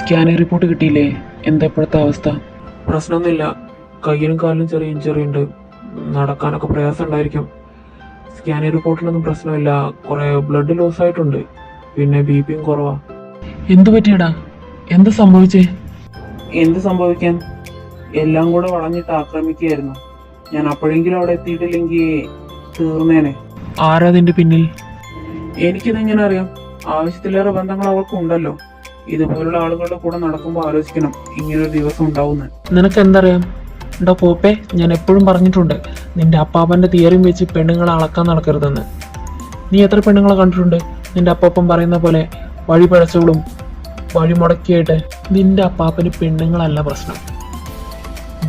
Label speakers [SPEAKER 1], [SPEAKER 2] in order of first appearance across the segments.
[SPEAKER 1] Scanning report കിട്ടിയില്ലേ? എന്താ ഇപ്പോഴത്തെ അവസ്ഥ?
[SPEAKER 2] പ്രശ്നമൊന്നുമില്ല. കയ്യിലും കാലിലും ചെറിയ ഇഞ്ചറി ഉണ്ട്. നടക്കാനൊക്കെ പ്രയാസം ഉണ്ടായിരിക്കും. സ്കാനിങ് റിപ്പോർട്ടിലൊന്നും പ്രശ്നമില്ല. കുറെ ബ്ലഡ് ലോസ് ആയിട്ടുണ്ട്. പിന്നെ ബിപിയും കുറവാ.
[SPEAKER 1] എന്തു പറ്റിയടാ? എന്താ സംഭവിച്ചേ?
[SPEAKER 2] എന്ത് സംഭവിക്കാൻ? എല്ലാം കൂടെ വളഞ്ഞിട്ട് ആക്രമിക്കുകയായിരുന്നു. ഞാൻ അപ്പോഴെങ്കിലും അവിടെ എത്തിയിട്ടില്ലെങ്കിൽ തീർന്നേനെ.
[SPEAKER 1] ആരാ അതിന്റെ പിന്നിൽ?
[SPEAKER 2] എനിക്കിതെങ്ങനെ അറിയാം? ആവശ്യത്തിലേറെ ബന്ധങ്ങൾ അവൾക്ക് ഉണ്ടല്ലോ. ഇതുപോലുള്ള ആളുകളുടെ കൂടെ നടക്കുമ്പോൾ ആലോചിക്കണം ഇങ്ങനൊരു ദിവസം ഉണ്ടാവുന്നത്.
[SPEAKER 1] നിനക്ക് എന്തറിയാം? എടാ പോപ്പേ, ഞാൻ എപ്പോഴും പറഞ്ഞിട്ടുണ്ട് നിന്റെ അപ്പാപ്പന്റെ തിയറിയും വെച്ച് പെണ്ണുങ്ങളെ അളക്കാൻ നടക്കരുതെന്ന്. നീ എത്ര പെണ്ണുങ്ങളെ കണ്ടിട്ടുണ്ട് നിന്റെ അപ്പാപ്പൻ പറയുന്ന പോലെ വഴി പഴച്ചവളും വഴി മുടക്കിയായിട്ട്? നിന്റെ അപ്പാപ്പന് പെണ്ണുങ്ങളല്ല പ്രശ്നം,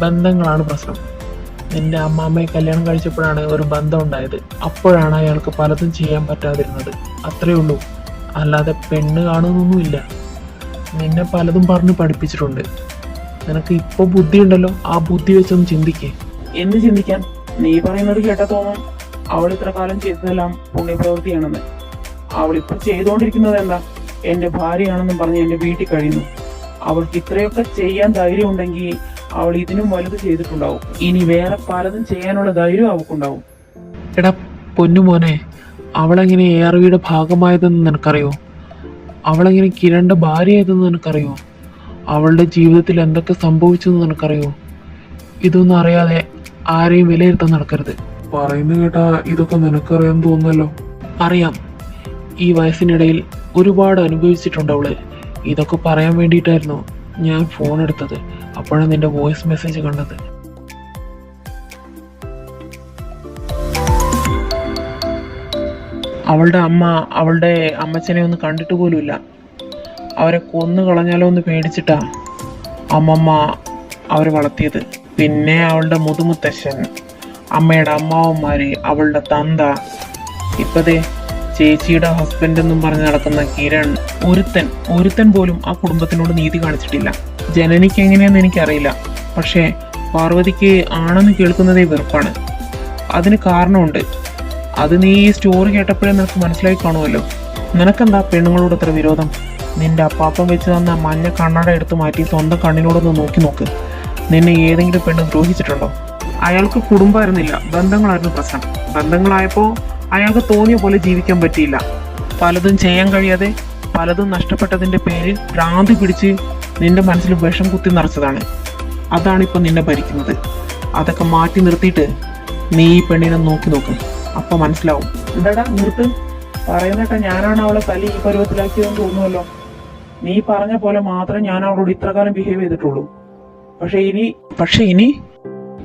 [SPEAKER 1] ബന്ധങ്ങളാണ് പ്രശ്നം. നിന്റെ അമ്മാമ്മയെ കല്യാണം കഴിച്ചപ്പോഴാണ് ഒരു ബന്ധം ഉണ്ടായത്. അപ്പോഴാണ് അയാൾക്ക് പലതും ചെയ്യാൻ പറ്റാതിരുന്നത്. അത്രേ ഉള്ളൂ. അല്ലാതെ പെണ്ണ് കാണുന്നൊന്നുമില്ല. നിന്നെ പലതും പറഞ്ഞ് പഠിപ്പിച്ചിട്ടുണ്ട്. നിനക്ക് ഇപ്പൊ ബുദ്ധി ഉണ്ടല്ലോ, ആ ബുദ്ധി വെച്ചൊന്ന് ചിന്തിക്കേ.
[SPEAKER 2] എന്ത് ചിന്തിക്കാൻ? നീ പറയുന്നത് കേട്ടാ തോന്നും അവൾ ഇത്ര കാലം ചെയ്തതെല്ലാം പുണ്യപ്രവൃത്തിയാണെന്ന്. അവൾ ഇപ്പൊ ചെയ്തുകൊണ്ടിരിക്കുന്നത് എന്താ? എന്റെ ഭാര്യയാണെന്നും പറഞ്ഞ് എന്റെ വീട്ടിൽ കഴിയുന്നു. അവൾക്ക് ഇത്രയൊക്കെ ചെയ്യാൻ ധൈര്യം ഉണ്ടെങ്കിൽ അവൾ ഇതിനും വലുത് ചെയ്തിട്ടുണ്ടാവും. ഇനി വേറെ പലതും ചെയ്യാനുള്ള ധൈര്യം അവൾക്കുണ്ടാവും.
[SPEAKER 1] എടാ പൊന്നുമോനെ, അവളെങ്ങനെ ARVയുടെ ഭാഗമായതെന്ന് നിനക്കറിയോ? അവളെങ്ങനെ കിരണിന്റെ ഭാര്യയായതെന്ന് നിനക്കറിയോ? അവളുടെ ജീവിതത്തിൽ എന്തൊക്കെ സംഭവിച്ചെന്ന് നിനക്കറിയോ? ഇതൊന്നും അറിയാതെ ആരെയും വിലയിരുത്താൻ നടക്കരുത്.
[SPEAKER 2] പറയുന്നത് കേട്ടാ ഇതൊക്കെ നിനക്കറിയാൻ തോന്നുന്നല്ലോ.
[SPEAKER 1] അറിയാം, ഈ വയസ്സിനിടയിൽ ഒരുപാട് അനുഭവിച്ചിട്ടുണ്ട് അവള്. ഇതൊക്കെ പറയാൻ വേണ്ടിയിട്ടായിരുന്നു ഞാൻ ഫോൺ എടുത്തത്. അപ്പോഴാണ് നിന്റെ വോയിസ് മെസ്സേജ് കണ്ടത്. അവളുടെ അമ്മ അവളുടെ അമ്മച്ചനെ ഒന്ന് കണ്ടിട്ട് പോലുമില്ല. അവരെ കൊന്നു കളഞ്ഞാലോ എന്ന് പേടിച്ചിട്ടാ അമ്മമ്മ അവരെ വളർത്തിയത്. പിന്നെ അവളുടെ മുതുമുത്തശ്ശൻ, അമ്മയുടെ അമ്മാവന്മാര്, അവളുടെ തന്ത, ഇപ്പതേ ചേച്ചിയുടെ ഹസ്ബൻഡ് എന്നും പറഞ്ഞ് നടക്കുന്ന കിരൺ. ഒരുത്തൻ പോലും ആ കുടുംബത്തിനോട് നീതി കാണിച്ചിട്ടില്ല. ജനനിക്ക് എങ്ങനെയാന്ന് എനിക്കറിയില്ല. പക്ഷേ പാർവതിക്ക് ആണെന്ന് കേൾക്കുന്നതേ വെറുപ്പാണ്. അതിന് കാരണമുണ്ട്. അത് നീ ഈ സ്റ്റോറി കേട്ടപ്പോഴേ നിനക്ക് മനസ്സിലായി കാണുമല്ലോ. നിനക്കെന്താ പെണ്ണുങ്ങളോട് അത്ര വിരോധം? നിന്റെ അപ്പാപ്പൻ വെച്ച് തന്ന മഞ്ഞ കണ്ണട എടുത്ത് മാറ്റി സ്വന്തം കണ്ണിനോടൊന്ന് നോക്കി നോക്ക്. നിന്നെ ഏതെങ്കിലും പെണ്ണ് ദ്രോഹിച്ചിട്ടുണ്ടോ? അയാൾക്ക് കുടുംബമായിരുന്നില്ല, ബന്ധങ്ങളായിരുന്നു പ്രശ്നം. ബന്ധങ്ങളായപ്പോൾ അയാൾക്ക് തോന്നിയ പോലെ ജീവിക്കാൻ പറ്റിയില്ല. പലതും ചെയ്യാൻ കഴിയാതെ പലതും നഷ്ടപ്പെട്ടതിൻ്റെ പേരിൽ ഭ്രാന്തി പിടിച്ച് നിന്റെ മനസ്സിൽ വിഷം കുത്തി നിറച്ചതാണ്. അതാണിപ്പോൾ നിന്നെ ഭരിക്കുന്നത്. അതൊക്കെ മാറ്റി നിർത്തിയിട്ട് നീ ഈ പെണ്ണിനെ നോക്കി നോക്ക്. അപ്പൊ മനസ്സിലാവും.
[SPEAKER 2] എന്താടാ നിർത്ത്. പറയുന്നേട്ടാ ഞാനാണ് അവളെ തല്ലി ഈ പരുവത്തിലാക്കിയതെന്ന് തോന്നുമല്ലോ. നീ പറഞ്ഞ പോലെ മാത്രമേ ഞാൻ അവളോട് ഇത്രകാലം ബിഹേവ് ചെയ്തിട്ടുള്ളൂ. പക്ഷെ ഇനി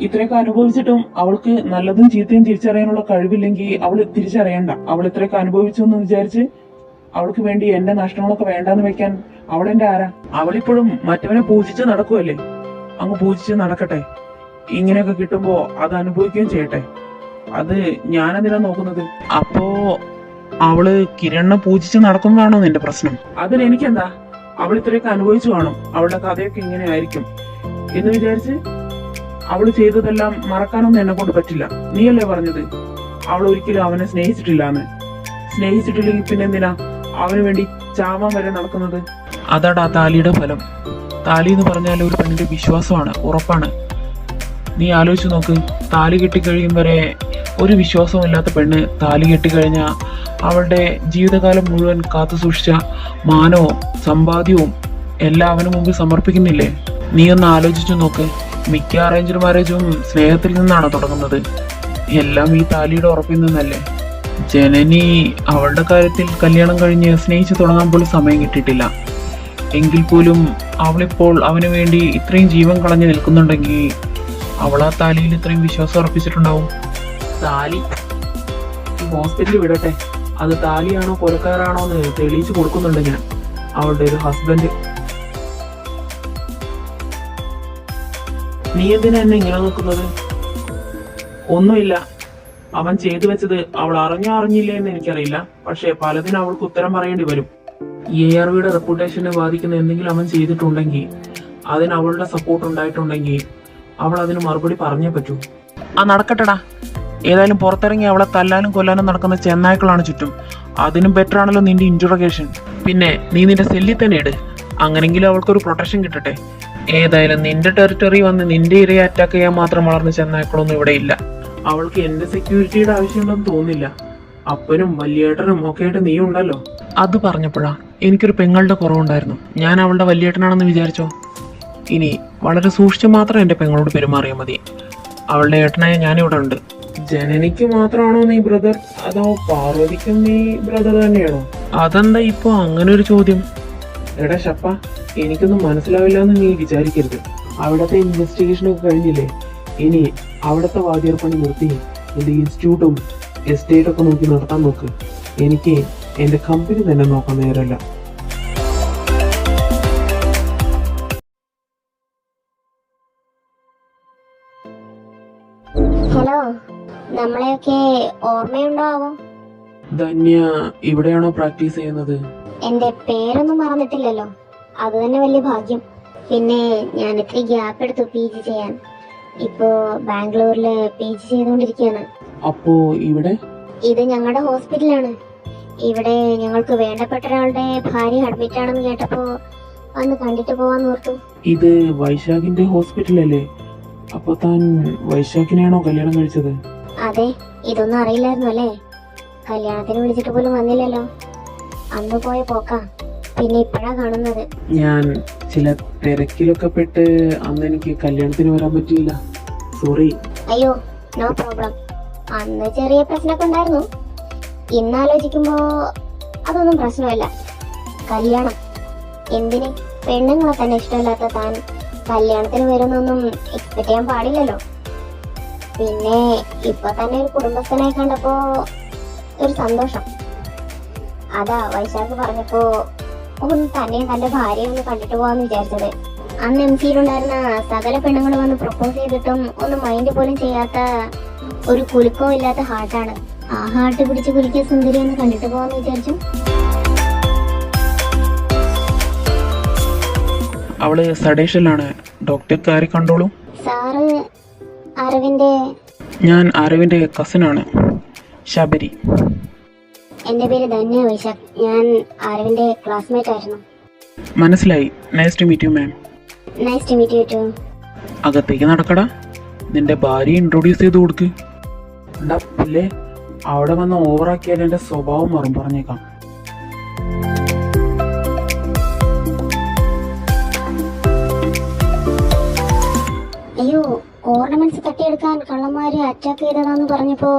[SPEAKER 2] ഇത്രയൊക്കെ അനുഭവിച്ചിട്ടും അവൾക്ക് നല്ലതും ചീത്തയും തിരിച്ചറിയാനുള്ള കഴിവില്ലെങ്കിൽ അവൾ തിരിച്ചറിയണ്ട. അവൾ ഇത്രയൊക്കെ അനുഭവിച്ചു എന്ന് വിചാരിച്ച് അവൾക്ക് വേണ്ടി എന്റെ നഷ്ടങ്ങളൊക്കെ വേണ്ടാന്ന് വെക്കാൻ അവൾ എന്റെ ആരാ? അവളിപ്പോഴും മറ്റവനെ പൂജിച്ച് നടക്കുമല്ലേ? അങ്ങ് പൂജിച്ച് നടക്കട്ടെ. ഇങ്ങനെയൊക്കെ കിട്ടുമ്പോ അത് അനുഭവിക്കുകയും ചെയ്യട്ടെ. അത് ഞാനെന്തിനാ നോക്കുന്നത്?
[SPEAKER 1] അപ്പോ അവള് കിരണിനെ പൂജിച്ച് നടക്കുന്നതാണോ നിന്റെ പ്രശ്നം?
[SPEAKER 2] അതിന് എനിക്കെന്താ? അവൾ ഇത്രയൊക്കെ അനുഭവിച്ചു കാണും. അവളുടെ കഥയൊക്കെ ഇങ്ങനെ ആയിരിക്കും എന്ന് വിചാരിച്ച് അവള് ചെയ്തതെല്ലാം മറക്കാനൊന്നും എന്നെ കൊണ്ട് പറ്റില്ല. നീയല്ലേ പറഞ്ഞത് അവൾ ഒരിക്കലും അവനെ സ്നേഹിച്ചിട്ടില്ലാന്ന്? സ്നേഹിച്ചിട്ടില്ലെങ്കിൽ പിന്നെ എന്തിനാ അവന് വേണ്ടി ചാവാൻ വരെ നടക്കുന്നത്?
[SPEAKER 1] അതാടാ താലിയുടെ ഫലം. താലി എന്ന് പറഞ്ഞാൽ ഒരു പെണ്ണിന്റെ വിശ്വാസമാണ്, ഉറപ്പാണ്. നീ ആലോചിച്ച് നോക്ക്. താലി കെട്ടിക്കഴിയും വരെ ഒരു വിശ്വാസവും ഇല്ലാത്ത പെണ്ണ് താലി കെട്ടിക്കഴിഞ്ഞാൽ അവളുടെ ജീവിതകാലം മുഴുവൻ കാത്തു സൂക്ഷിച്ച മാനവും സമ്പാദ്യവും എല്ലാം അവന് മുമ്പിൽ സമർപ്പിക്കുന്നില്ലേ? നീ ഒന്ന് ആലോചിച്ചു നോക്ക്. മിക്ക അറേഞ്ച്ഡ് മാരേജും സ്നേഹത്തിൽ നിന്നാണോ തുടങ്ങുന്നത്? എല്ലാം ഈ താലിയുടെ ഉറപ്പിൽ നിന്നല്ലേ? ജനനി അവളുടെ കാര്യത്തിൽ കല്യാണം കഴിഞ്ഞ് സ്നേഹിച്ചു തുടങ്ങാൻ പോലും സമയം കിട്ടിയിട്ടില്ല. എങ്കിൽ പോലും അവളിപ്പോൾ അവന് വേണ്ടി ഇത്രയും ജീവൻ കളഞ്ഞു നിൽക്കുന്നുണ്ടെങ്കിൽ അവൾ ആ താലിയിൽ ഇത്രയും വിശ്വാസം അർപ്പിച്ചിട്ടുണ്ടാവും.
[SPEAKER 2] താലി ഹോസ്പിറ്റലിൽ വിടട്ടെ. അത് താലിയാണോ കൊലക്കാരാണോ എന്ന് തെളിയിച്ചു കൊടുക്കുന്നുണ്ട് ഞാൻ. അവളുടെ ഒരു ഹസ്ബൻഡ്. നീ എന്തിനാ എന്നെ ഇങ്ങനെ നോക്കുന്നത്? ഒന്നുമില്ല. അവൻ ചെയ്തു വെച്ചത് അവൾ അറിഞ്ഞില്ലേ എന്ന് എനിക്കറിയില്ല. പക്ഷെ പലതിനും അവൾക്ക് ഉത്തരം പറയേണ്ടി വരും. ARVയുടെ റെപ്യൂട്ടേഷനെ ബാധിക്കുന്ന എന്തെങ്കിലും അവൻ ചെയ്തിട്ടുണ്ടെങ്കിൽ, അതിന് അവളുടെ സപ്പോർട്ട് ഉണ്ടായിട്ടുണ്ടെങ്കിൽ അവൾ അതിന് മറുപടി പറഞ്ഞേ പറ്റൂ.
[SPEAKER 1] നടക്കട്ടെടാ. ഏതായാലും പുറത്തിറങ്ങി അവളെ തല്ലാനും കൊല്ലാനും നടക്കുന്ന ചെന്നായ്ക്കളാണ് ചുറ്റും. അതിനും ബെറ്റർ ആണല്ലോ നിന്റെ ഇൻട്രോഗേഷൻ. പിന്നെ നീ നിന്റെ സെല്ലിൽ തന്നെ ഇട്. അങ്ങനെങ്കിലും അവൾക്കൊരു പ്രൊട്ടക്ഷൻ കിട്ടട്ടെ. ഏതായാലും നിന്റെ ടെറിട്ടറി വന്ന് നിന്റെ ഇരയെ അറ്റാക്ക് ചെയ്യാൻ മാത്രം വളർന്ന് ചെന്നാക്കളൊന്നും ഇവിടെ ഇല്ല.
[SPEAKER 2] അവൾക്ക് എന്റെ സെക്യൂരിറ്റിയുടെ ആവശ്യമുണ്ടെന്ന് തോന്നുന്നില്ല. അപ്പനും വല്യേട്ടനും ഒക്കെ ആയിട്ട് നീ ഉണ്ടല്ലോ.
[SPEAKER 1] അത് പറഞ്ഞപ്പോഴാ എനിക്കൊരു പെങ്ങളുടെ കുറവുണ്ടായിരുന്നു. ഞാൻ അവളുടെ വലിയേട്ടനാണെന്ന് വിചാരിച്ചോ? ഇനി വളരെ സൂക്ഷിച്ച് മാത്രം എൻ്റെ പെങ്ങളോട് പെരുമാറിയാൽ മതി. അവളുടെ ഏട്ടനായ ഞാനിവിടെ ഉണ്ട്.
[SPEAKER 2] ജനനിക്ക് മാത്രമാണോ നീ ബ്രദർ, അതോ പാർവതിക്കും നീ ബ്രദർ തന്നെയാണോ?
[SPEAKER 1] അതെന്താ ഇപ്പൊ അങ്ങനെ ഒരു ചോദ്യം?
[SPEAKER 2] എടാ ഷപ്പ, എനിക്കൊന്നും മനസ്സിലാവില്ല എന്ന് നീ വിചാരിക്കരുത്. അവിടത്തെ ഇൻവെസ്റ്റിഗേഷൻ ഒക്കെ കഴിഞ്ഞില്ലേ? ഇനി അവിടത്തെ വാദ്യർപ്പണി നിർത്തി എന്റെ ഇൻസ്റ്റിറ്റ്യൂട്ടും എസ്റ്റേറ്റ് ഒക്കെ നോക്കി നടത്താൻ നോക്ക്. എനിക്ക് എന്റെ കമ്പനി തന്നെ നോക്കാൻ നേരമല്ല.
[SPEAKER 3] ഹലോ, നമ്മളെയൊക്കെ ഓർമ്മയുണ്ടാവോ?
[SPEAKER 2] ധന്യ ഇവിടെയാണോ പ്രാക്ടീസ് ചെയ്യുന്നത്?
[SPEAKER 3] എന്റെ പേരൊന്നും മറന്നിട്ടില്ലല്ലോ, അത് തന്നെ വലിയ ഭാഗ്യം. പിന്നെ ഞാൻ ഇത്തിരി ഗ്യാപ്പ് എടുത്തു PG ചെയ്യാൻ. ഇപ്പോ ബാംഗ്ലൂരില് PG ചെയ്തുകൊണ്ടിരിക്കുകയാണ്.
[SPEAKER 2] അപ്പോ ഇവിടെ
[SPEAKER 3] ഇത് ഞങ്ങളുടെ ഹോസ്പിറ്റലാണ്. ഇവിടെ ഞങ്ങൾക്ക് വേണ്ടപ്പെട്ട ഒരാളുടെ ഭാര്യ അഡ്മിറ്റ് ആണെന്ന് കേട്ടപ്പോ വന്ന് കണ്ടിട്ട് പോവാന്ന് ഓർത്തു.
[SPEAKER 2] ഇത് വൈശാഖിന്റെ ഹോസ്പിറ്റലല്ലേ? അപ്പൊ താൻ വൈശാഖിനെയാണോ കല്യാണം കഴിച്ചത്?
[SPEAKER 3] അതെ, ഇതൊന്നും അറിയില്ലായിരുന്നു അല്ലേ? കല്യാണത്തിന് വിളിച്ചിട്ട് പോലും വന്നില്ലല്ലോ. അന്ന് പോയ പോക്കാ, പിന്നെ ഇപ്പഴാ കാണുന്നത്.
[SPEAKER 2] ഞാൻ ചില തിരക്കിലൊക്കെ പെട്ട് അന്ന് എനിക്ക് കല്യാണത്തിന് വരാൻ പറ്റിയില്ല. സോറി.
[SPEAKER 3] അയ്യോ, നോ പ്രോബ്ലം. അന്ന് ചെറിയ പ്രശ്നമൊക്കെ ഉണ്ടായിരുന്നു. ഇന്നാലോചിക്കുമ്പോ അതൊന്നും പ്രശ്നമല്ല. കല്യാണം എന്തിന്? പെണ്ണുങ്ങളെ തന്നെ ഇഷ്ടമില്ലാത്ത താൻ കല്യാണത്തിന് വരുന്നൊന്നും എക്സ്പെക്ട് ചെയ്യാൻ പാടില്ലല്ലോ. പിന്നെ ഇപ്പൊ തന്നെ ഒരു കുടുംബസ്ഥനായി കണ്ടപ്പോ ഒരു സന്തോഷം. അതാ വൈശാഖ് പറഞ്ഞപ്പോ ഒന്ന് തന്നെയും തന്റെ ഭാര്യയെ ഒന്ന് കണ്ടിട്ട് പോവാന്ന് വിചാരിച്ചത്. അന്ന് MC യിലുണ്ടായിരുന്ന സകല പെണ്ണുങ്ങൾ വന്ന് പ്രപ്പോസ് ചെയ്തിട്ടും ഒന്ന് മൈൻഡ് പോലും ചെയ്യാത്ത ഒരു കുലുക്കവും ഇല്ലാത്ത ഹാർട്ടാണ്. ആ ഹാർട്ട് പിടിച്ച് കുലുക്കിയ സുന്ദരി ഒന്ന് കണ്ടിട്ട് പോവാന്ന് വിചാരിച്ചു.
[SPEAKER 1] അവള് സഡേഷനിലാണ്. ഡോക്ടർ കാരി കണ്ടോളൂ.
[SPEAKER 3] സാറ് അറിവിന്റെ?
[SPEAKER 1] ഞാൻ അറിവിന്റെ കസിനാണ്, ശബരി.
[SPEAKER 3] എന്റെ പേര് ധന്യ വൈശാഖ്. ഞാൻ അറിവിന്റെ ക്ലാസ്മേറ്റ് ആയിരുന്നു.
[SPEAKER 1] മനസ്സിലായി. Nice to meet you ma'am.
[SPEAKER 3] Nice to meet you too.
[SPEAKER 1] അകത്തേക്ക് നടക്കടാ. നിന്റെ ഭാര്യ ഇൻട്രൊഡ്യൂസ് ചെയ്ത് കൊടുക്ക്.
[SPEAKER 2] പുല്ലേ, അവിടെ വന്ന് ഓവറാക്കിയാൽ എന്റെ സ്വഭാവം മാറും, പറഞ്ഞേക്കാം.
[SPEAKER 3] അയ്യോ, ഓർണമെന്റ്സ് തട്ടിയെടുക്കാൻ കള്ളന്മാര് അറ്റാക്ക് ചെയ്തതാന്ന് പറഞ്ഞപ്പോ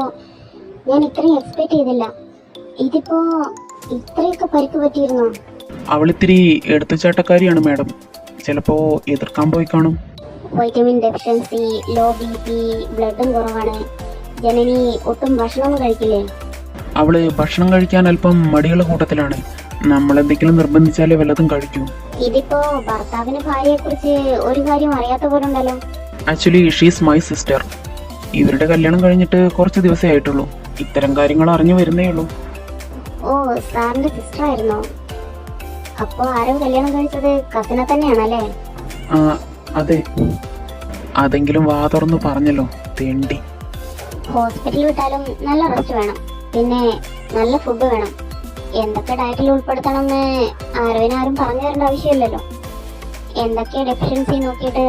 [SPEAKER 3] ഞാൻ ഇത്രയും എക്സ്പെക്ട് ചെയ്തില്ല. ഇതിപ്പോ ഇത്രയൊക്കെ പരിക്ക് പറ്റിയിരുന്നോ?
[SPEAKER 1] അവളിത്തിരി എടുത്തുചാട്ടക്കാരിയാണ് മാഡം. ചിലപ്പോ എതിർക്കാൻ പോയി കാണും.
[SPEAKER 3] വൈറ്റമിൻ ഡെഫിഷ്യൻസി, ലോ BP, ബ്ലഡും കുറവാണ്. ജനനി ഒട്ടും ഭക്ഷണമൊന്നും കഴിക്കില്ലേ?
[SPEAKER 1] അവള് ഭക്ഷണം കഴിക്കാൻ അല്പം മടിയുള്ള കൂട്ടത്തിലാണ്. നമ്മളെന്തെങ്കിലും നിർബന്ധിച്ചാലേ വല്ലതും കഴിക്കൂ.
[SPEAKER 3] ഇതിപ്പോ ഭർത്താവിന് ഭാര്യയെ കുറിച്ച് ഒരു കാര്യം അറിയാത്ത പോലെ ഉണ്ടല്ലോ.
[SPEAKER 1] Actually she's my sister. ഇവരുടെ കല്യാണം കഴിഞ്ഞിട്ട് കുറച്ച് ദിവസമേ ആയിട്ടുള്ളൂ. ഇത്തരം കാര്യങ്ങൾ അറിഞ്ഞു വരുന്നേ ഉള്ളൂ.
[SPEAKER 3] ഓ, സാറിന്റെ സിസ്റ്റർ ആയിരുന്നോ? അപ്പോ ആരോ കല്യാണം കഴിച്ചത് കസിനെ തന്നെയാണല്ലേ?
[SPEAKER 1] ആ അതെ. അതെങ്കിലും വാ തുറന്നു പറഞ്ഞല്ലോ, തേണ്ടി.
[SPEAKER 3] ഹോസ്പിറ്റലിൽ വിട്ടാലും നല്ല റെസ്റ്റ് വേണം. പിന്നെ നല്ല ഫുഡ് വേണം. എന്തൊക്കെ ഡയറ്റിൽ ഉൾപ്പെടുത്തണമെന്ന് ആരും പറഞ്ഞു തരേണ്ട ആവശ്യമില്ലല്ലോ. എന്തൊക്കെ ഡെഫിഷ്യൻസി നോക്കിയിട്ട്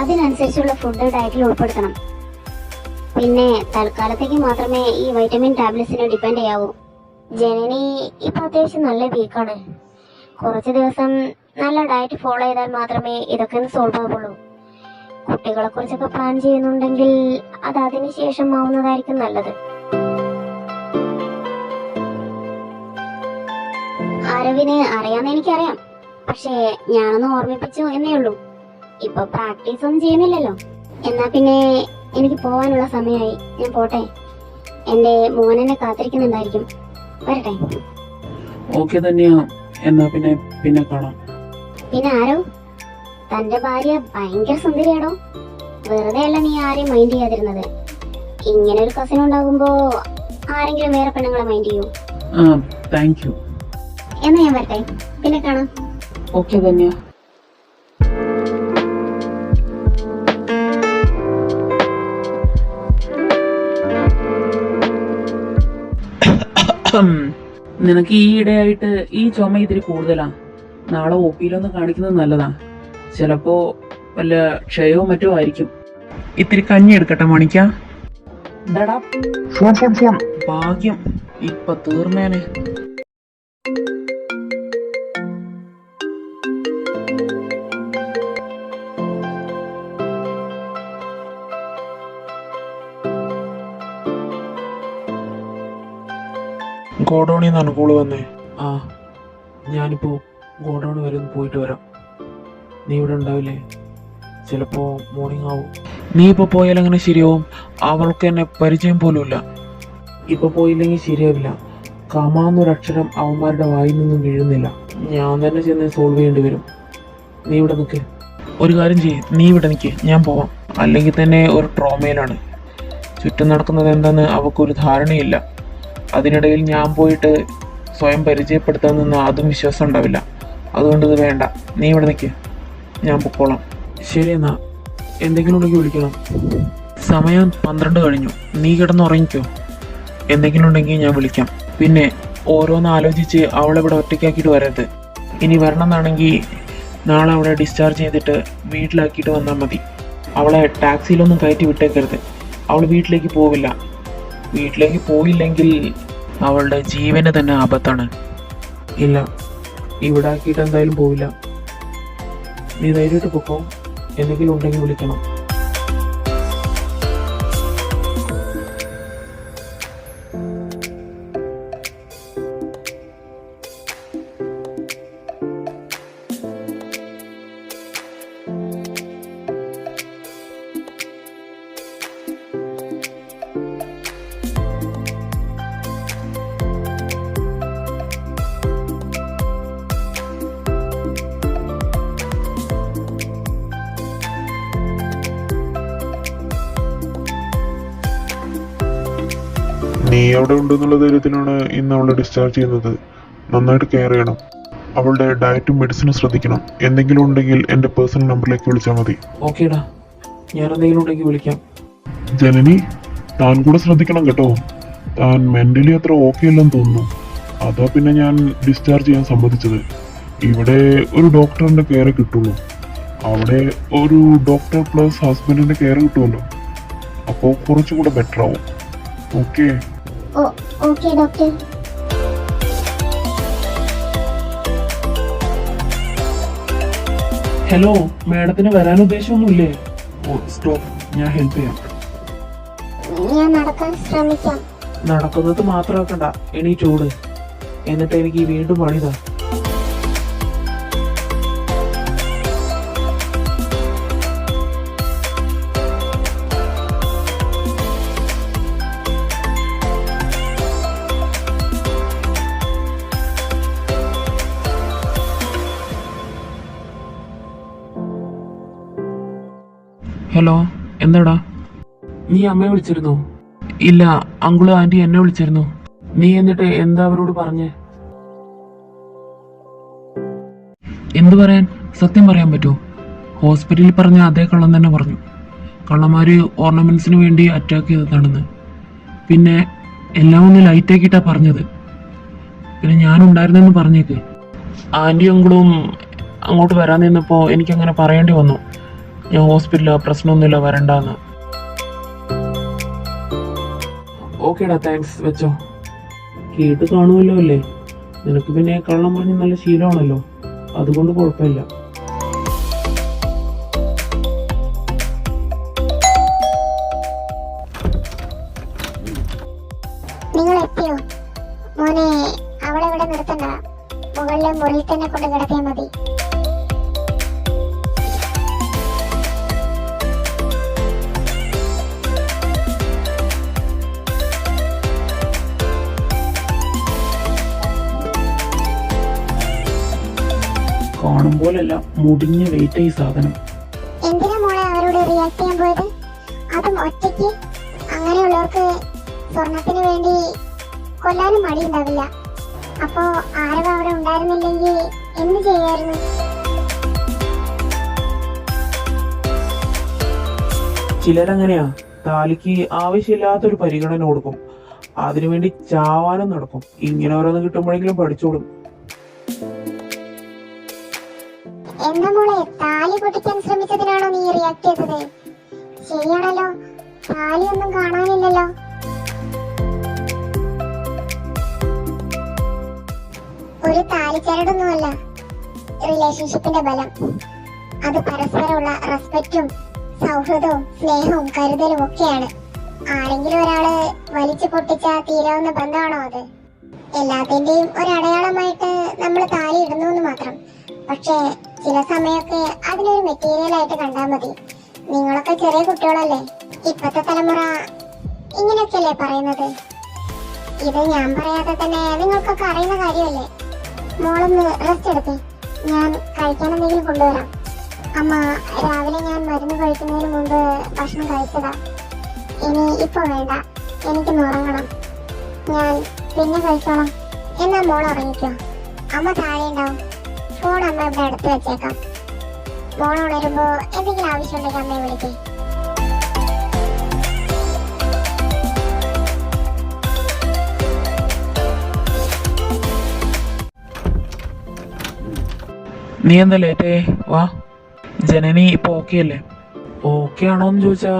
[SPEAKER 3] അതിനനുസരിച്ചുള്ള ഫുഡ് ഡയറ്റിൽ ഉൾപ്പെടുത്തണം. പിന്നെ തൽക്കാലത്തേക്ക് മാത്രമേ ഈ വൈറ്റമിൻ ടാബ്ലറ്റ്സിനെ ഡിപ്പെൻഡ് ചെയ്യാവൂ. ജനനി ഇപ്പൊ അത്യാവശ്യം നല്ല വീക്കാണ്. കുറച്ച് ദിവസം നല്ല ഡയറ്റ് ഫോളോ ചെയ്താൽ മാത്രമേ ഇതൊക്കെ ഒന്ന് സോൾവ് ആവുള്ളൂ. കുട്ടികളെ കുറിച്ചൊക്കെ പ്ലാൻ ചെയ്യുന്നുണ്ടെങ്കിൽ അത് അതിന് ശേഷം ആവുന്നതായിരിക്കും നല്ലത്. അറിവിന് അറിയാന്ന് എനിക്കറിയാം, പക്ഷേ ഞാനൊന്ന് ഓർമ്മിപ്പിച്ചു എന്നേ ഉള്ളൂ. ഇപ്പൊ പ്രാക്ടീസ് ഒന്നും ചെയ്യുന്നില്ലല്ലോ. എന്നാ പിന്നെ എനിക്ക് പോവാനുള്ള സമയമായി. ഞാൻ പോട്ടെ. എന്റെ മോനെന്നെ കാത്തിരിക്കുന്നുണ്ടായിരിക്കും. വരട്ടെ.
[SPEAKER 2] ഓക്കെ തന്നെയാ. എന്നാ പിന്നെ കാണാം.
[SPEAKER 3] പിന്നെ ആരോ, തന്റെ ഭാര്യ ഭയങ്കര സുന്ദരിയാണോ? വെറുതെ അല്ല നീ ആരെയും മൈൻഡ് ചെയ്യാതിരുന്നത്. ഇങ്ങനെ ഒരു കസിൻ ഉണ്ടാകുമ്പോ ആരെങ്കിലും വേറെ പെണ്ണുങ്ങളെ മൈൻഡ് ചെയ്യൂ?
[SPEAKER 2] Thank you.
[SPEAKER 3] എന്നാ ഞാൻ വരട്ടെ, പിന്നെ കാണാം.
[SPEAKER 2] ഓക്കെ തന്നെയാ.
[SPEAKER 1] നിനക്ക് ഈ ഇടയായിട്ട് ഈ ചുമ ഇതിരി കൂടുതലാ.
[SPEAKER 2] നാളെ ഒ പിയിലൊന്ന് കാണിക്കുന്നത് നല്ലതാ. ചിലപ്പോ വല്ല ക്ഷയവും മറ്റോ ആയിരിക്കും.
[SPEAKER 1] ഇത്തിരി കഞ്ഞി എടുക്കട്ടെ മണിക്ക.
[SPEAKER 2] എന്താടാ?
[SPEAKER 1] Phone phone phone. ഭാഗ്യം, ഇപ്പൊ തീർന്നേനെ. ഗോഡൌണിൽ നിന്നാണ് കോള് വന്നേ.
[SPEAKER 2] ആ, ഞാനിപ്പോ ഗോഡൌൺ വരെ ഒന്ന് പോയിട്ട് വരാം. നീ ഇവിടെ ഉണ്ടാവില്ലേ? ചിലപ്പോ മോർണിംഗ് ആവും.
[SPEAKER 1] നീ ഇപ്പൊ പോയാൽ അങ്ങനെ ശരിയാവും? അവൾക്ക് എന്നെ പരിചയം പോലുമില്ല.
[SPEAKER 2] ഇപ്പൊ പോയില്ലെങ്കിൽ ശരിയാവില്ല. കമാന്നൊരക്ഷരം അവന്മാരുടെ വായിൽ നിന്നും വീഴുന്നില്ല. ഞാൻ തന്നെ ചെന്ന് സോൾവ് ചെയ്യേണ്ടി വരും. നീ ഇവിടെ നിൽക്ക്.
[SPEAKER 1] ഒരു കാര്യം ചെയ്യ്, നീ ഇവിടെ നിൽക്ക്, ഞാൻ പോവാം. അല്ലെങ്കിൽ തന്നെ ഒരു ട്രോമയിലാണ്. ചുറ്റും നടക്കുന്നത് എന്താന്ന് അവൾക്കൊരു ധാരണയില്ല. അതിനിടയിൽ ഞാൻ പോയിട്ട് സ്വയം പരിചയപ്പെടുത്താൻ നിന്ന് അതും വിശ്വാസം ഉണ്ടാവില്ല. അതുകൊണ്ട് ഇത് വേണ്ട, നീ ഇവിടെ നിൽക്ക്, ഞാൻ പൊക്കോളാം.
[SPEAKER 2] ശരി എന്നാ, എന്തെങ്കിലും ഉണ്ടെങ്കിൽ വിളിക്കണം.
[SPEAKER 1] സമയം 12 കഴിഞ്ഞു. നീ കിടന്നുറങ്ങിക്കോ. എന്തെങ്കിലും ഉണ്ടെങ്കിൽ ഞാൻ വിളിക്കാം. പിന്നെ ഓരോന്ന് ആലോചിച്ച് അവളെ ഇവിടെ ഒറ്റയ്ക്കാക്കിയിട്ട് വരരുത്. ഇനി വരണം എന്നാണെങ്കിൽ നാളെ അവളെ ഡിസ്ചാർജ് ചെയ്തിട്ട് വീട്ടിലാക്കിയിട്ട് വന്നാൽ മതി. അവളെ ടാക്സിയിലൊന്നും കയറ്റി വിട്ടേക്കരുത്. അവൾ വീട്ടിലേക്ക് പോവില്ല. വീട്ടിലേക്ക് പോയില്ലെങ്കിൽ അവളുടെ ജീവന് തന്നെ ആപത്താണ്.
[SPEAKER 2] ഇല്ല, ഇവിടെ ആക്കിയിട്ട് എന്തായാലും പോവില്ല. നീ ധൈര്യമായിട്ട് പൊക്കോ. എന്തെങ്കിലും ഉണ്ടെങ്കിൽ വിളിക്കണം.
[SPEAKER 4] നീ അവിടെ ഉണ്ടെന്നുള്ള ധൈര്യത്തിലാണ് ഇന്ന് അവളെ ഡിസ്ചാർജ് ചെയ്യുന്നത്. നന്നായിട്ട് കെയർ ചെയ്യണം. അവളുടെ ഡയറ്റും മെഡിസിനും ശ്രദ്ധിക്കണം. എന്തെങ്കിലും ഉണ്ടെങ്കിൽ എൻ്റെ പേഴ്സണൽ നമ്പറിലേക്ക് വിളിച്ചാൽ മതി.
[SPEAKER 2] ഓക്കേടാ, ഞാൻ എന്തെങ്കിലും ഉണ്ടെങ്കിൽ വിളിക്കാം.
[SPEAKER 4] ജനനി, താൻ കൂടെ ശ്രദ്ധിക്കണം കേട്ടോ. താൻ മെന്റലി അത്ര ഓക്കെ അല്ലെന്ന് തോന്നുന്നു. അതാ പിന്നെ ഞാൻ ഡിസ്ചാർജ് ചെയ്യാൻ സമ്മതിച്ചത്. ഇവിടെ ഒരു ഡോക്ടറിന്റെ കെയർ കിട്ടുള്ളൂ. അവിടെ ഒരു ഡോക്ടർ പ്ലസ് ഹസ്ബൻഡിന്റെ കെയർ കിട്ടുമല്ലോ. അപ്പോൾ കുറച്ചുകൂടെ ബെറ്റർ ആവും. ഓക്കെ?
[SPEAKER 3] Okay doctor.
[SPEAKER 2] ഹലോ, മാഡത്തിന് വരാൻ ഉദ്ദേശമൊന്നുമില്ലേ? ഓ സ്റ്റോപ്പ്, ഞാൻ ഹെൽപ്പ് ചെയ്യാം.
[SPEAKER 3] ഞാൻ നടക്കാൻ ശ്രമിക്കാം.
[SPEAKER 2] നടക്കുന്നത് മാത്രമാക്കണ്ട, എണീറ്റോട്. എന്നിട്ട് എനിക്ക് വീണ്ടും പണിതാ.
[SPEAKER 1] ഹലോ, എന്താടാ?
[SPEAKER 2] നീ അമ്മയെ വിളിച്ചിരുന്നോ?
[SPEAKER 1] ഇല്ല, അങ്കിള് ആന്റി എന്നെ വിളിച്ചിരുന്നു.
[SPEAKER 2] നീ എന്നിട്ട് എന്താ അവരോട് പറഞ്ഞേ?
[SPEAKER 1] എന്തു പറയാൻ? സത്യം പറയാൻ പറ്റുമോ? ഹോസ്പിറ്റലിൽ പറഞ്ഞ അതേ കള്ളം തന്നെ പറഞ്ഞു. കള്ളന്മാര് ഓർണമെന്റ്സിന് വേണ്ടി അറ്റാക്ക് ചെയ്തതാണെന്ന്. പിന്നെ എല്ലാം ഒന്ന് ലൈറ്റാക്കിയിട്ടാ പറഞ്ഞത്. പിന്നെ ഞാനുണ്ടായിരുന്നെന്ന് പറഞ്ഞേക്ക്. ആന്റി അങ്കിളും അങ്ങോട്ട് വരാൻ നിന്നപ്പോ എനിക്കങ്ങനെ പറയേണ്ടി വന്നു. ഞാൻ ഹോസ്പിറ്റലിൽ പ്രശ്നമൊന്നുമില്ല, വരണ്ടാന്ന്.
[SPEAKER 2] ഓക്കേടാ, താങ്ക്സ്. വെച്ചോ. കേട്ട് കാണുമല്ലോ അല്ലേ? നിനക്ക് പിന്നെ കള്ളം പറഞ്ഞ് നല്ല ശീലമാണല്ലോ, അതുകൊണ്ട് കുഴപ്പമില്ല.
[SPEAKER 3] നിങ്ങൾ എത്തിയോ? മോനെ, അവളെ ഇവിടെ നിർത്തണ്ട. മുകളിലെ മുറിയിൽ തന്നെ കൊണ്ട് കിടത്തിയാൽ മതി.
[SPEAKER 2] കാണുമ്പോലല്ല, മുടിഞ്ഞ് വെയിറ്റ് ആയി സാധനം.
[SPEAKER 3] എന്തിനാ മോളെ അവരോട് റിയാക്ട് ചെയ്യാൻ പോയത്? അതും ഒറ്റയ്ക്ക്? അങ്ങനെയുള്ളവർക്ക് സ്വർണത്തിന് വേണ്ടി കൊല്ലാനും മടിയുണ്ടാവില്ല. അപ്പോ ആരവ അവിടെ ഉണ്ടായിരുന്നില്ലെങ്കിൽ എന്ത് ചെയ്യായിരുന്നു?
[SPEAKER 2] ചിലരങ്ങനെയാ, താലിക്ക് ആവശ്യമില്ലാത്തൊരു പരിഗണന കൊടുക്കും. അതിനുവേണ്ടി ചാവാനും നടക്കും. ഇങ്ങനെ ഓരോന്ന് കിട്ടുമ്പോഴെങ്കിലും പഠിച്ചോളും.
[SPEAKER 3] എന്താ മോളെ, താലി പൊട്ടിക്കാൻ ശ്രമിച്ചതിനാണോ നീ റിയാക്ട് ചെയ്തത്? ശരിയാണല്ലോ, താലി ഒന്നും കാണാനില്ലല്ലോ. ഒരു താലിച്ചരടൊന്നുമല്ല റിലേഷൻഷിപ്പിന്റെ ബലം. അത് പരസ്പരമുള്ള റെസ്പെക്റ്റും സൗഹൃദവും സ്നേഹവും കരുതലും ഒക്കെയാണ്. ആരെങ്കിലും ഒരാള് വലിച്ചു പൊട്ടിച്ച തീരാവുന്ന ബന്ധമാണോ അത്? എല്ലാത്തിന്റെയും ഒരടയാളമായിട്ട് നമ്മൾ താലി ഇടുന്നു എന്ന് മാത്രം. പക്ഷേ ചില സമയമൊക്കെ അതിനൊരു മെറ്റീരിയൽ ആയിട്ട് കണ്ടാൽ മതി. നിങ്ങളൊക്കെ ചെറിയ കുട്ടികളല്ലേ, ഇപ്പത്തെ തലമുറ ഇങ്ങനെയൊക്കെയല്ലേ പറയുന്നത്. ഇത് ഞാൻ പറയാതെ തന്നെ നിങ്ങൾക്കൊക്കെ അറിയുന്ന കാര്യമല്ലേ. മോളൊന്ന് റെസ്റ്റ് എടുത്തേ, ഞാൻ കഴിക്കാൻ എന്തെങ്കിലും കൊണ്ടുവരാം. അമ്മ, രാവിലെ ഞാൻ മരുന്ന് കഴിക്കുന്നതിന് മുമ്പ് ഭക്ഷണം കഴിച്ചതാ. ഇനി ഇപ്പൊ വേണ്ട, എനിക്കൊന്ന് ഉറങ്ങണം. ഞാൻ പിന്നെ കഴിച്ചോളാം. എന്നാ മോൾ ഉറങ്ങിക്കോ. അമ്മ താഴെ ഉണ്ടാവും. ഫോൺ അമ്മ ഇവിടെ അടുത്ത് വെച്ചേക്കാം. മോൾ ഉണരുമ്പോ എന്തെങ്കിലും ആവശ്യമുണ്ടെങ്കിൽ അമ്മയെ വിളിക്കേ.
[SPEAKER 2] നീ എന്താ ലേറ്റേ? വാ. ജനനി ഇപ്പൊ ഓക്കെ അല്ലേ? ഓക്കെ ആണോന്ന് ചോദിച്ചാ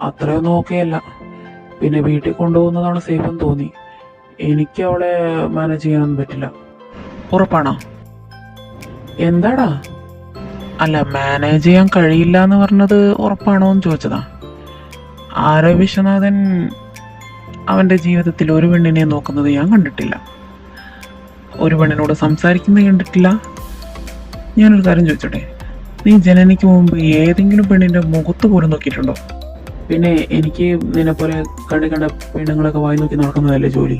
[SPEAKER 2] അത്രയൊന്നും ഓക്കെ അല്ല. പിന്നെ വീട്ടിൽ കൊണ്ടുപോകുന്നതാണ് സേഫ് എന്ന് തോന്നി. എനിക്ക് അവളെ മാനേജ് ചെയ്യാനൊന്നും പറ്റില്ല. ഉറപ്പാണോ? എന്താടാ? അല്ല, മാനേജ് ചെയ്യാൻ കഴിയില്ല എന്ന് പറഞ്ഞത് ഉറപ്പാണോ എന്ന് ചോദിച്ചതാ. ആരവ് വിശ്വനാഥൻ അവന്റെ ജീവിതത്തിൽ ഒരു പെണ്ണിനെ നോക്കുന്നത് ഞാൻ കണ്ടിട്ടില്ല. ഒരു പെണ്ണിനോട് സംസാരിക്കുന്നത് കണ്ടിട്ടില്ല. ഞാനൊരു കാര്യം ചോദിച്ചോട്ടെ, നീ ജനനിക്ക് മുമ്പ് ഏതെങ്കിലും പെണ്ണിന്റെ മുഖത്ത് പോലും നോക്കിയിട്ടുണ്ടോ? പിന്നെ എനിക്ക് നിന്നെ പോലെ കണ്ട് കണ്ട പെണ്ണുങ്ങളൊക്കെ വായി നോക്കി നടക്കുന്നതല്ലേ ജോലി?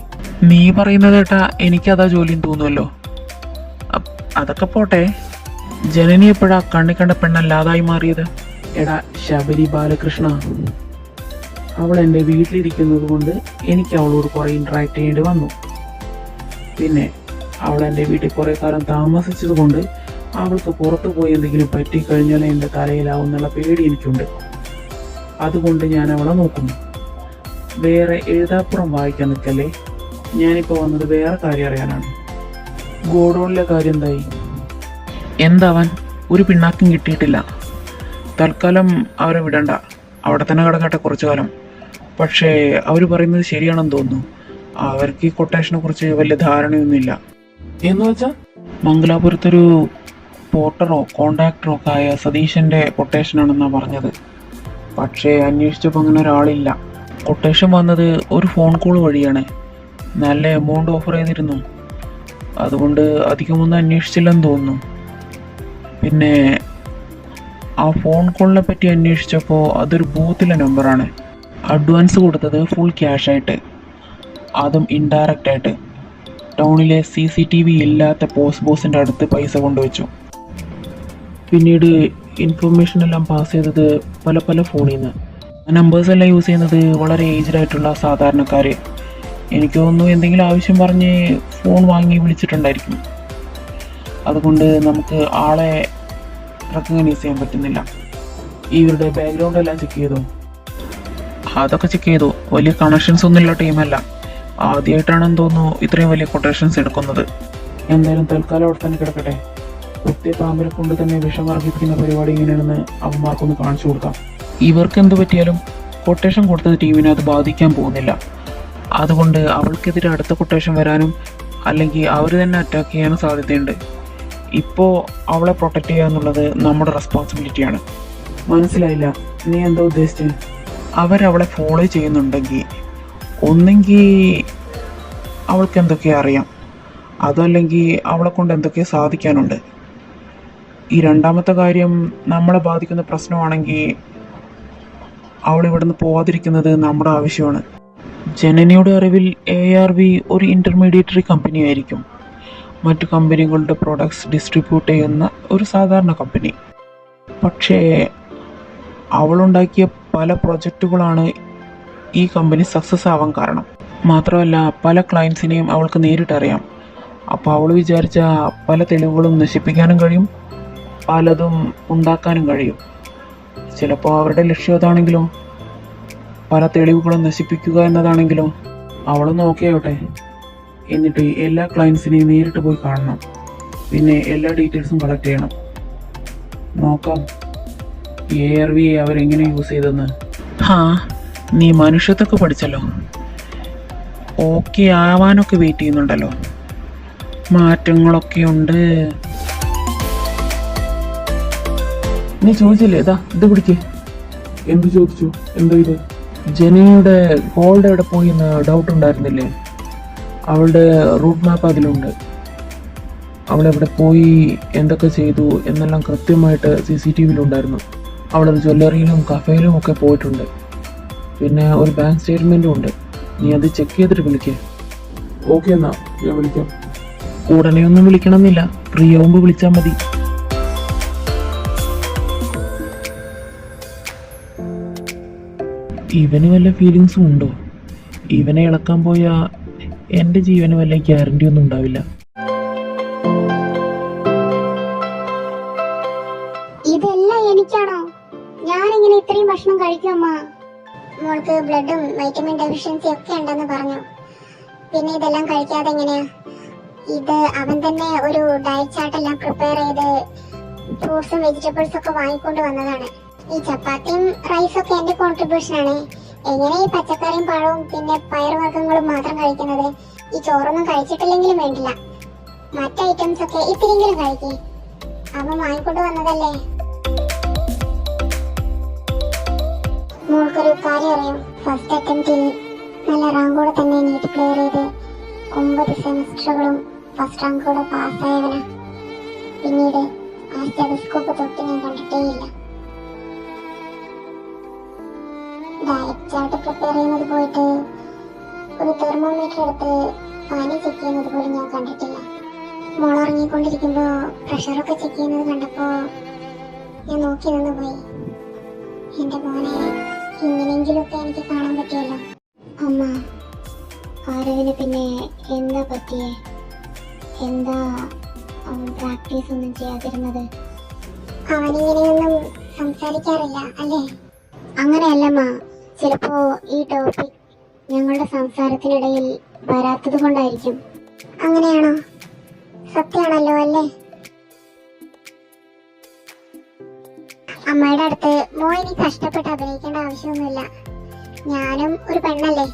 [SPEAKER 2] നീ പറയുന്നത് കേട്ടാ എനിക്കതാ ജോലിന്ന് തോന്നുമല്ലോ. അതൊക്കെ പോട്ടെ, ജനനി എപ്പോഴാ കണ്ണി കണ്ട പെണ്ണല്ലാതായി മാറിയത്? എടാ ശബരി ബാലകൃഷ്ണ, അവൾ എൻ്റെ വീട്ടിലിരിക്കുന്നത് കൊണ്ട് എനിക്ക് അവളോട് കുറെ ഇന്ററാക്ട് ചെയ്യേണ്ടി വന്നു. പിന്നെ അവൾ എൻ്റെ വീട്ടിൽ കുറെ കാലം താമസിച്ചത് കൊണ്ട് അവൾക്ക് പുറത്തു പോയി എന്തെങ്കിലും പറ്റിക്കഴിഞ്ഞാൽ എൻ്റെ തലയിലാവുന്നുള്ള പേടി എനിക്കുണ്ട്. അതുകൊണ്ട് ഞാൻ അവളെ നോക്കുന്നു. വേറെ എഴുതാപ്പുറം വായിക്കാൻ നിൽക്കല്ലേ. ഞാനിപ്പോൾ വന്നത് വേറെ കാര്യം അറിയാനാണ്. ഗോഡൗണിലെ കാര്യം എന്തായി? എന്താവാൻ, ഒരു പിണ്ണാക്കും കിട്ടിയിട്ടില്ല. തൽക്കാലം അവരെ വിടണ്ട, അവിടെ തന്നെ കിടക്കട്ടെ കുറച്ചു കാലം. പക്ഷേ അവർ പറയുന്നത് ശരിയാണെന്ന് തോന്നുന്നു. അവർക്ക് ഈ കൊട്ടേഷനെ കുറിച്ച് വലിയ ധാരണയൊന്നുമില്ല. എന്ന് വെച്ചാൽ മംഗലാപുരത്തൊരു പോർട്ടറോ കോൺട്രാക്ടറോ ഒക്കെ ആയ സതീശന്റെ കൊട്ടേഷനാണെന്നാണ് പറഞ്ഞത്. പക്ഷേ അന്വേഷിച്ചപ്പോൾ അങ്ങനെ ഒരാളില്ല. കൊട്ടേഷൻ വന്നത് ഒരു ഫോൺ കോൾ വഴിയാണ്. നല്ല എമൗണ്ട് ഓഫർ ചെയ്തിരുന്നു. അതുകൊണ്ട് അധികമൊന്നും അന്വേഷിച്ചില്ലെന്ന് തോന്നുന്നു. പിന്നെ ആ ഫോൺ കോളിനെ പറ്റി അന്വേഷിച്ചപ്പോൾ അതൊരു ബൂത്തിലെ നമ്പറാണ്. അഡ്വാൻസ് കൊടുത്തത് ഫുൾ ക്യാഷ് ആയിട്ട്, അതും ഇൻഡയറക്റ്റ് ആയിട്ട്. ടൗണിലെ CCTV ഇല്ലാത്ത പോസ്റ്റ് ബോസിൻ്റെ അടുത്ത് പൈസ കൊണ്ടുവച്ചു. പിന്നീട് ഇൻഫർമേഷൻ എല്ലാം പാസ് ചെയ്തത് പല പല ഫോണിൽ നിന്ന്. നമ്പേഴ്സ് എല്ലാം യൂസ് ചെയ്യുന്നത് വളരെ ഏജ്ഡ് ആയിട്ടുള്ള സാധാരണക്കാർ. എനിക്ക് തോന്നുന്നു എന്തെങ്കിലും ആവശ്യം പറഞ്ഞ് ഫോൺ വാങ്ങി വിളിച്ചിട്ടുണ്ടായിരിക്കും. അതുകൊണ്ട് നമുക്ക് ആളെ റെക്കഗ്നൈസ് ചെയ്യാൻ പറ്റുന്നില്ല. ഇവരുടെ ബാക്ക്ഗ്രൗണ്ട് എല്ലാം ചെക്ക് ചെയ്തു. അതൊക്കെ ചെക്ക് ചെയ്തു. വലിയ കണക്ഷൻസ് ഒന്നുമില്ല ടീമല്ല. ആദ്യമായിട്ടാണെന്ന് തോന്നുന്നു ഇത്രയും വലിയ കൊട്ടേഷൻസ് എടുക്കുന്നത്. എന്തായാലും തൽക്കാലം അവിടെ തന്നെ കിടക്കട്ടെ. കുത്തിയ പാമ്പിനെ കൊണ്ട് തന്നെ വിഷം വർദ്ധിപ്പിക്കുന്ന പരിപാടി ഇങ്ങനെയാണെന്ന് അവന്മാർക്കൊന്ന് കാണിച്ചു കൊടുക്കാം. ഇവർക്ക് എന്ത് പറ്റിയാലും കൊട്ടേഷൻ കൊടുത്തത് ടീമിനെ അത് ബാധിക്കാൻ പോകുന്നില്ല. അതുകൊണ്ട് അവൾക്കെതിരെ അടുത്ത കൊട്ടേഷൻ വരാനും അല്ലെങ്കിൽ അവർ തന്നെ അറ്റാക്ക് ചെയ്യാനും സാധ്യതയുണ്ട്. ഇപ്പോൾ അവളെ പ്രൊട്ടക്റ്റ് ചെയ്യുക എന്നുള്ളത് നമ്മുടെ റെസ്പോൺസിബിലിറ്റിയാണ്. മനസ്സിലായില്ല, നീ എന്താ ഉദ്ദേശിച്ചത്? അവരവളെ ഫോളോ ചെയ്യുന്നുണ്ടെങ്കിൽ ഒന്നെങ്കിൽ അവൾക്ക് എന്തൊക്കെയോ അറിയാം, അതല്ലെങ്കിൽ അവളെ കൊണ്ട് എന്തൊക്കെയോ സാധിക്കാനുണ്ട്. ഈ രണ്ടാമത്തെ കാര്യം നമ്മളെ ബാധിക്കുന്ന പ്രശ്നമാണെങ്കിൽ അവൾ ഇവിടുന്ന് പോവാതിരിക്കുന്നത് നമ്മുടെ ആവശ്യമാണ്. ജനനിയുടെ അറിവിൽ ARV ഒരു ഇൻ്റർമീഡിയറ്ററി കമ്പനി ആയിരിക്കും. മറ്റു കമ്പനികളുടെ പ്രോഡക്ട്സ് ഡിസ്ട്രിബ്യൂട്ട് ചെയ്യുന്ന ഒരു സാധാരണ കമ്പനി. പക്ഷേ അവളുണ്ടാക്കിയ പല പ്രൊജക്റ്റുകളാണ് ഈ കമ്പനി സക്സസ് ആവാൻ കാരണം. മാത്രമല്ല പല ക്ലയൻസിനെയും അവൾക്ക് നേരിട്ടറിയാം. അപ്പോൾ അവൾ വിചാരിച്ച പല തെളിവുകളും നശിപ്പിക്കാനും കഴിയും, പലതും ഉണ്ടാക്കാനും കഴിയും. ചിലപ്പോൾ അവരുടെ ലക്ഷ്യം അതാണെങ്കിലോ, പല തെളിവുകളും നശിപ്പിക്കുക എന്നതാണെങ്കിലോ. അവളൊന്ന് ഓക്കെ ആവട്ടെ, എന്നിട്ട് എല്ലാ ക്ലയൻസിനെയും നേരിട്ട് പോയി കാണണം. പിന്നെ എല്ലാ ഡീറ്റെയിൽസും കളക്ട് ചെയ്യണം. നോക്കാം ARV അവരെങ്ങനെ യൂസ് ചെയ്തെന്ന്.
[SPEAKER 1] ഹാ, നീ മനുഷ്യത്തൊക്കെ പഠിച്ചല്ലോ. ഓക്കെ ആവാനൊക്കെ വെയിറ്റ് ചെയ്യുന്നുണ്ടല്ലോ. മാറ്റങ്ങളൊക്കെ ഉണ്ട്.
[SPEAKER 2] നീ ചോദിച്ചില്ലേ? ഇത് പിടിക്ക്. എന്ത് ചോദിച്ചു? എന്താ ഇത്?
[SPEAKER 1] ജനയുടെ ഗോൾഡ് എവിടെ പോയി എന്ന് ഡൗട്ട് ഉണ്ടായിരുന്നില്ലേ? അവളുടെ റൂട്ട് മാപ്പ് അതിലുണ്ട്. അവളെവിടെ പോയി, എന്തൊക്കെ ചെയ്തു എന്നെല്ലാം കൃത്യമായിട്ട് CCTVയിലുണ്ടായിരുന്നു. അവളത് ജ്വല്ലറിയിലും കഫേയിലും ഒക്കെ പോയിട്ടുണ്ട്. പിന്നെ ഒരു ബാങ്ക് സ്റ്റേറ്റ്മെൻറ്റും ഉണ്ട്. നീ അത് ചെക്ക് ചെയ്തിട്ട് വിളിക്കേ.
[SPEAKER 2] ഓക്കെ എന്നാ ഞാൻ വിളിക്കാം.
[SPEAKER 1] ഉടനെ ഒന്നും വിളിക്കണമെന്നില്ല, ഫ്രീ ആവുമ്പോൾ വിളിച്ചാൽ മതി. ഇവന് വല്ല ഫീലിങ്സും ഉണ്ടോ? ഇവനെ ഇളക്കാൻ പോയാൽ എൻ്റെ ജീവന് വല്ല ഗ്യാരണ്ടി ഒന്നും ഉണ്ടാവില്ല.
[SPEAKER 3] ഇതെല്ലാം എനിക്കാണോ? ഞാനിങ്ങനെ ഇത്രയും ഭക്ഷണം കഴിക്കും അമ്മ? മോൾക്ക് ബ്ലഡും വൈറ്റമിൻ ഡെഫിഷ്യൻസി ഒക്കെ ഉണ്ടെന്ന് പറഞ്ഞു. പിന്നെ ഇതെല്ലാം കഴിക്കാതെ എങ്ങനെയാ? ഇത് അവൻ തന്നെ ഒരു ഡയറ്റ് ചാർട്ട് എല്ലാം പ്രിപ്പയർ ചെയ്ത് ഫ്രൂട്ട്സും വെജിറ്റബിൾസും ഒക്കെ വാങ്ങിക്കൊണ്ട് വന്നതാണ്. ഈ ചപ്പാത്തിയും റൈസും ഒക്കെ എന്റെ കോൺട്രിബ്യൂഷൻ ആണ്. എങ്ങനെ ഈ പച്ചക്കറിയും പഴവും പിന്നെ പയറുവർഗ്ഗങ്ങളും മാത്രം കഴിക്കുന്നത്? ഈ ചോറൊന്നും കഴിച്ചിട്ടില്ലെങ്കിലും വേണ്ടില്ല, മറ്റ് ഐറ്റംസ് ഒക്കെ ഇത്തിരിയെങ്കിലും കഴിക്കേ. അവൻ വാങ്ങിക്കൊണ്ട് വന്നതല്ലേ. മോൾക്കൊരു കാര്യം അറിയാം? ഫസ്റ്റ് അറ്റംപ്റ്റിൽ നല്ല റാങ്കോടെ തന്നെ നീറ്റ് ക്ലിയർ ചെയ്ത് 9 സെമസ്റ്ററുകളും ഫസ്റ്റ് റാങ്കോടെ പാസ്സായവനാ. പിന്നീട് ആ സ്റ്റെതസ്കോപ്പ് തൊട്ട് ഞാൻ കണ്ടിട്ടേയില്ല. ഡയറ്റ് ചാർട്ട് പ്രിപ്പയർ ചെയ്യുന്നത് പോയിട്ട് ഒരു തെർമോമീറ്റർ എടുത്ത് പനി ചെക്ക് ചെയ്യുന്നത് പോലും ഞാൻ കണ്ടിട്ടില്ല. മോൾ ഇറങ്ങിക്കൊണ്ടിരിക്കുമ്പോ പ്രഷറൊക്കെ ചെക്ക് ചെയ്യുന്നത് കണ്ടപ്പോ ഞാൻ നോക്കി നിന്ന് പോയി. എന്റെ മോനെ ഇങ്ങനെയെങ്കിലുമൊക്കെ എനിക്ക് കാണാൻ പറ്റിയല്ലോ. അമ്മ, ആരവിന് പിന്നെ എന്താ പറ്റിയേ? എന്താ അവൻ പ്രാക്ടീസ് ഒന്നും ചെയ്യാതിരുന്നത്? അവനിങ്ങനെയൊന്നും സംസാരിക്കാറില്ല അല്ലേ? അങ്ങനെയല്ലമ്മ, ചിലപ്പോ ഈ ടോപ്പിക് ഞങ്ങളുടെ സംസാരത്തിനിടയിൽ വരാത്തത് കൊണ്ടായിരിക്കും. അങ്ങനെയാണോ? സത്യമാണല്ലോ അല്ലേ? അമ്മയുടെ അടുത്ത് മോൾ ഇനി കഷ്ടപ്പെട്ട് അഭിനയിക്കേണ്ട ആവശ്യമൊന്നുമില്ല. ഞാനും ഒരു പെണ്ണല്ലേ,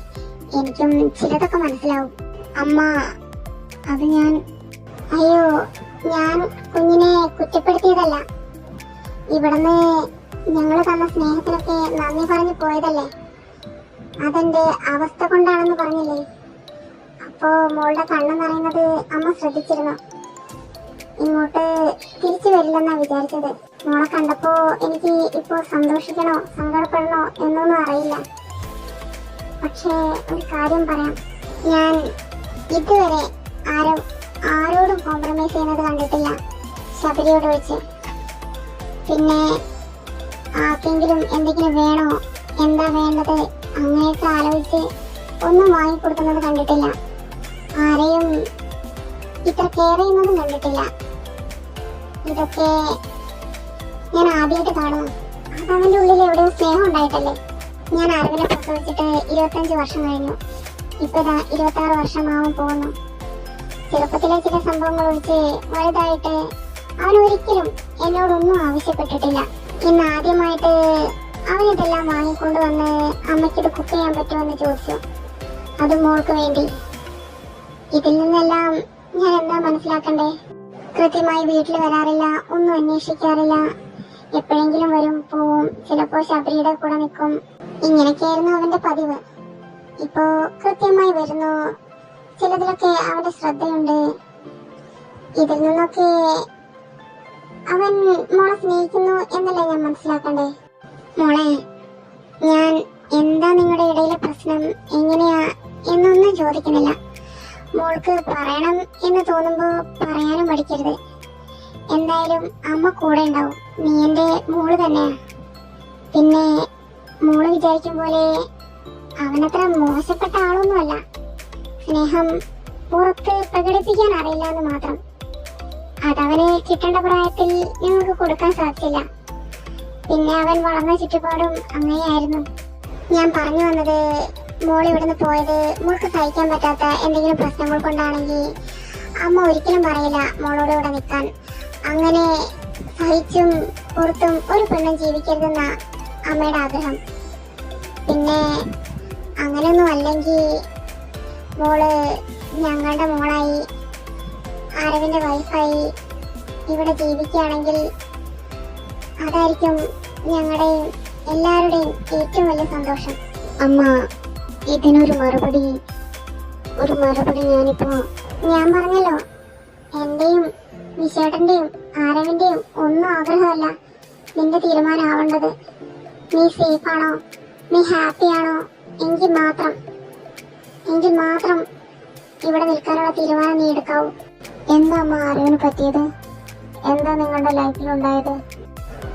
[SPEAKER 3] എനിക്കും ചിലതൊക്കെ മനസ്സിലാവും. അമ്മ, അത് അയ്യോ, ഞാൻ കുഞ്ഞിനെ കുറ്റപ്പെടുത്തിയതല്ല. ഇവിടുന്ന് ഞങ്ങള് തന്ന സ്നേഹത്തിനൊക്കെ നന്ദി പറഞ്ഞു പോയതല്ലേ. അതെന്റെ അവസ്ഥ കൊണ്ടാണെന്ന് പറഞ്ഞില്ലേ? അപ്പോ മോളുടെ കണ്ണ് നിറയുന്നത് അമ്മ ശ്രദ്ധിച്ചിരുന്നു. ഇങ്ങോട്ട് തിരിച്ചു വരില്ലെന്നാ വിചാരിച്ചത്. മോളെ കണ്ടപ്പോ എനിക്ക് ഇപ്പോ സന്തോഷിക്കണോ സങ്കടപ്പെടണോ എന്നൊന്നും അറിയില്ല. പക്ഷേ ഒരു കാര്യം പറയാം, ഞാൻ ഇതുവരെ ആരോടും കോംപ്രമൈസ് ചെയ്യുന്നത് കണ്ടിട്ടില്ല, ശബരിയോട് വെച്ച്. പിന്നെ ആർക്കെങ്കിലും എന്തെങ്കിലും വേണോ, എന്താ വേണ്ടത് അങ്ങനെയൊക്കെ ആലോചിച്ച് ഒന്നും വാങ്ങിക്കൊടുക്കുന്നത് കണ്ടിട്ടില്ല. ആരെയും ഇത്ര കെയർ ചെയ്യുന്നതും കണ്ടിട്ടില്ല. ഇതൊക്കെ ഞാൻ ആദ്യമായിട്ട് കാണുന്നു. അതവന്റെ ഉള്ളിൽ എവിടെയോ സ്നേഹം ഉണ്ടായിട്ടല്ലേ. ഞാൻ അറിവിനെ പ്രസവിച്ചിട്ട് 25 വർഷം കഴിഞ്ഞു. ഇപ്പൊ 26 വർഷമാവാൻ പോകുന്നു. ചെറുപ്പത്തിലെ ചില സംഭവങ്ങൾ ഒഴിച്ച് വലുതായിട്ട് അവൻ ഒരിക്കലും എന്നോടൊന്നും ആവശ്യപ്പെട്ടിട്ടില്ല. ഇന്ന് ആദ്യമായിട്ട് അവനിതെല്ലാം വാങ്ങിക്കൊണ്ട് വന്ന് അമ്മയ്ക്കിത് കുക്ക് ചെയ്യാൻ പറ്റുമെന്ന് ചോദിച്ചു. അത് മോൾക്ക് വേണ്ടി. ഇതിൽ നിന്നെല്ലാം ഞാൻ എന്താ മനസ്സിലാക്കണ്ടേ? കൃത്യമായി വീട്ടിൽ വരാറില്ല, ഒന്നും അന്വേഷിക്കാറില്ല. എപ്പോഴെങ്കിലും വരും, പോവും, ചിലപ്പോ ശബരിയുടെ കൂടെ നിൽക്കും. ഇങ്ങനെയൊക്കെയായിരുന്നു അവന്റെ പതിവ്. ഇപ്പോ കൃത്യമായി വരുന്നു, ചിലതിലൊക്കെ അവന്റെ ശ്രദ്ധയുണ്ട്. ഇതിൽ നിന്നൊക്കെ അവൻ മോളെ സ്നേഹിക്കുന്നു എന്നല്ലേ ഞാൻ മനസ്സിലാക്കണ്ടേ? മോളെ, ഞാൻ എന്താ നിങ്ങളുടെ ഇടയിലെ പ്രശ്നം, എങ്ങനെയാ എന്നൊന്നും ചോദിക്കുന്നില്ല. മോൾക്ക് പറയണം എന്ന് തോന്നുമ്പോ പറയാനും പഠിക്കരുത്. എന്തായാലും അമ്മ കൂടെ ഉണ്ടാവും. നീ എന്റെ മോള് തന്നെയാ. പിന്നെ മോള് വിചാരിക്കും പോലെ അവനത്ര മോശപ്പെട്ട ആളൊന്നുമല്ല. സ്നേഹം പുറത്ത് പ്രകടിപ്പിക്കാൻ അറിയില്ല എന്ന് മാത്രം. അതവന് കിട്ടേണ്ട പ്രായത്തിൽ ഞങ്ങൾക്ക് കൊടുക്കാൻ സാധിച്ചില്ല. പിന്നെ അവൻ വളർന്ന ചുറ്റുപാടും അങ്ങനെയായിരുന്നു. ഞാൻ പറഞ്ഞു വന്നത്, മോൾ ഇവിടുന്ന് പോയത് മോൾക്ക് സഹിക്കാൻ പറ്റാത്ത എന്തെങ്കിലും പ്രശ്നങ്ങൾ കൊണ്ടാണെങ്കിൽ അമ്മ ഒരിക്കലും പറയില്ല മോളോട് ഇവിടെ നിൽക്കാൻ. അങ്ങനെ സഹിച്ചും പുറത്തും ഒരു പെണ്ണും ജീവിക്കരുതെന്ന അമ്മയുടെ ആഗ്രഹം. പിന്നെ അങ്ങനെയൊന്നും അല്ലെങ്കിൽ മോള് ഞങ്ങളുടെ മോളായി ആരവിന്റെ വൈഫായി ഇവിടെ ജീവിക്കുകയാണെങ്കിൽ അതായിരിക്കും ഞങ്ങളുടെയും എല്ലാവരുടെയും ഏറ്റവും വലിയ സന്തോഷം. അമ്മ, ഇതിനൊരു മറുപടി ഞാൻ പറഞ്ഞല്ലോ, എന്റെയും വിശേട്ടന്റെയും ആരവിന്റെയും ഒന്നും ആഗ്രഹമല്ല നിന്റെ തീരുമാനമാവേണ്ടത്. നീ സേഫ് ആണോ, നീ ഹാപ്പി ആണോ, എങ്കിൽ മാത്രം ഇവിടെ നിൽക്കാനുള്ള തീരുമാനം നീ എടുക്കാവൂ. എന്താ അമ്മ ആരവിന് പറ്റിയത്? എന്താ നിങ്ങളുടെ ലൈഫിലുണ്ടായത്?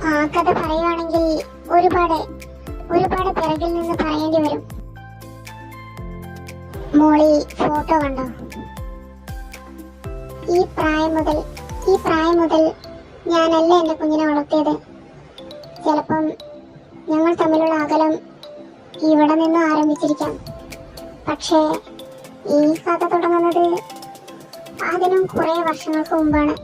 [SPEAKER 3] ആ കഥ പറയുവാണെങ്കിൽ ഒരുപാട് പിറകിൽ നിന്ന് പറയേണ്ടി വരും. മോളി ഫോട്ടോ കണ്ടോ? ഈ പ്രായം മുതൽ ഞാനല്ല എന്റെ കുഞ്ഞിനെ വളർത്തിയത്. ചിലപ്പം ഞങ്ങൾ തമ്മിലുള്ള അകലം ഇവിടെ നിന്ന് ആരംഭിച്ചിരിക്കാം. പക്ഷേ ഈ കഥ തുടങ്ങുന്നത് അതിനും കുറെ വർഷങ്ങൾക്ക് മുമ്പാണ്.